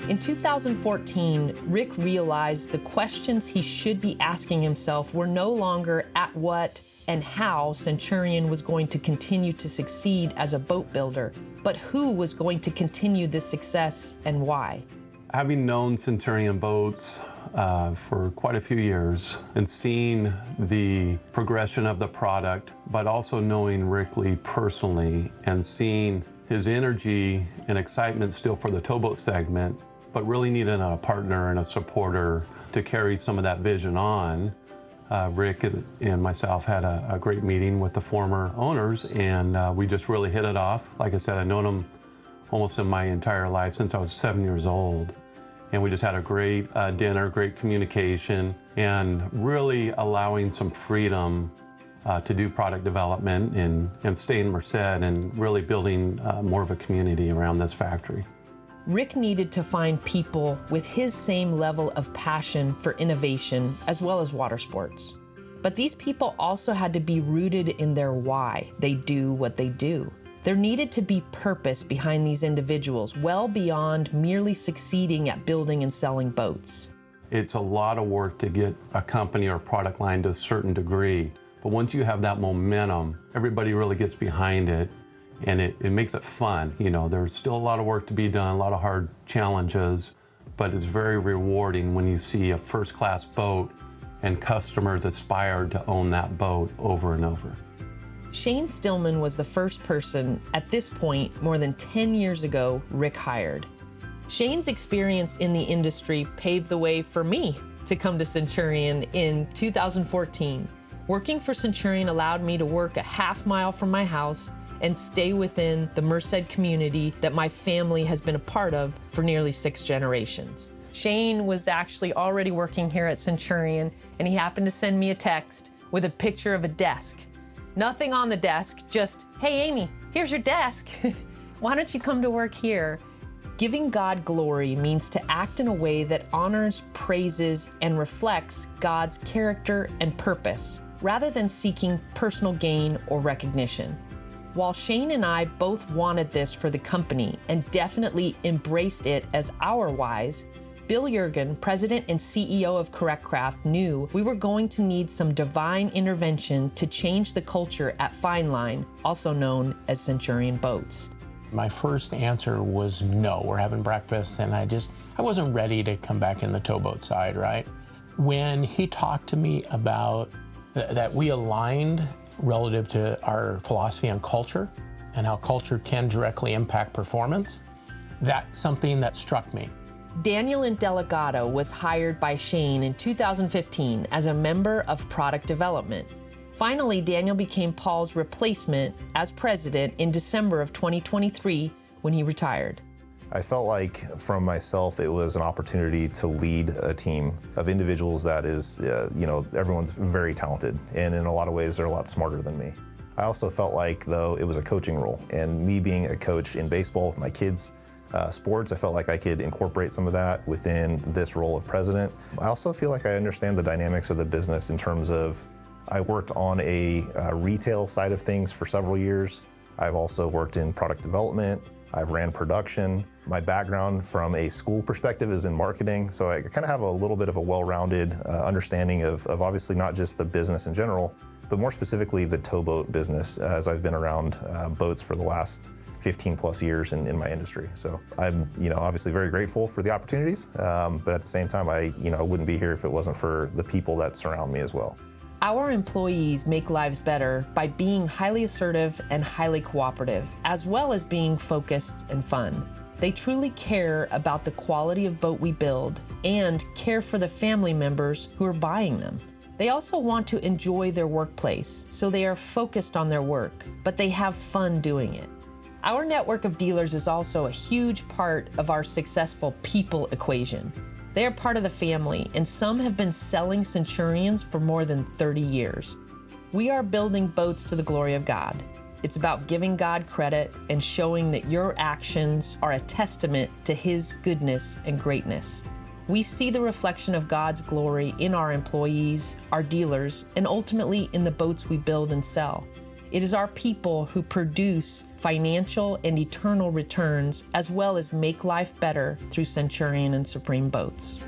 In 2014, Rick realized the questions he should be asking himself were no longer at what and how Centurion was going to continue to succeed as a boat builder, but who was going to continue this success and why. Having known Centurion Boats for quite a few years and seeing the progression of the product, but also knowing Rick Lee personally and seeing his energy and excitement still for the towboat segment, but really needing a partner and a supporter to carry some of that vision on. Rick and myself had a great meeting with the former owners, and we just really hit it off. Like I said, I've known them almost in my entire life since I was 7 years old. And we just had a great dinner, great communication, and really allowing some freedom to do product development and stay in Merced and really building more of a community around this factory. Rick needed to find people with his same level of passion for innovation as well as water sports. But these people also had to be rooted in their why they do what they do. There needed to be purpose behind these individuals, well beyond merely succeeding at building and selling boats. It's a lot of work to get a company or product line to a certain degree, but once you have that momentum, everybody really gets behind it, and it makes it fun. You know, there's still a lot of work to be done, a lot of hard challenges, but it's very rewarding when you see a first-class boat and customers aspire to own that boat over and over. Shane Stillman was the first person, at this point, more than 10 years ago, Rick hired. Shane's experience in the industry paved the way for me to come to Centurion in 2014. Working for Centurion allowed me to work a half-mile from my house and stay within the Merced community that my family has been a part of for nearly 6 generations. Shane was actually already working here at Centurion, and he happened to send me a text with a picture of a desk. Nothing on the desk, just, "Hey Amy, here's your desk. Why don't you come to work here?" Giving God glory means to act in a way that honors, praises, and reflects God's character and purpose, rather than seeking personal gain or recognition. While Shane and I both wanted this for the company and definitely embraced it as our whys, Bill Yergin, president and CEO of Correct Craft, knew we were going to need some divine intervention to change the culture at Fine Line, also known as Centurion Boats. My first answer was no, we're having breakfast, and I wasn't ready to come back in the towboat side, right? When he talked to me about that we aligned relative to our philosophy on culture and how culture can directly impact performance, that's something that struck me. Daniel Indeligado was hired by Shane in 2015 as a member of product development. Finally, Daniel became Paul's replacement as president in December of 2023 when he retired. I felt like from myself it was an opportunity to lead a team of individuals that is, everyone's very talented, and in a lot of ways they're a lot smarter than me. I also felt like, though, it was a coaching role, and me being a coach in baseball with my kids' sports, I felt like I could incorporate some of that within this role of president. I also feel like I understand the dynamics of the business in terms of I worked on a retail side of things for several years. I've also worked in product development. I've ran production. My background from a school perspective is in marketing, so I kind of have a little bit of a well-rounded understanding of obviously not just the business in general, but more specifically the towboat business, as I've been around boats for the last 15 plus years in my industry. So I'm, obviously very grateful for the opportunities, but at the same time, I wouldn't be here if it wasn't for the people that surround me as well. Our employees make lives better by being highly assertive and highly cooperative, as well as being focused and fun. They truly care about the quality of boat we build and care for the family members who are buying them. They also want to enjoy their workplace, so they are focused on their work, but they have fun doing it. Our network of dealers is also a huge part of our successful people equation. They are part of the family, and some have been selling Centurions for more than 30 years. We are building boats to the glory of God. It's about giving God credit and showing that your actions are a testament to His goodness and greatness. We see the reflection of God's glory in our employees, our dealers, and ultimately in the boats we build and sell. It is our people who produce financial and eternal returns, as well as make life better through Centurion and Supreme Boats.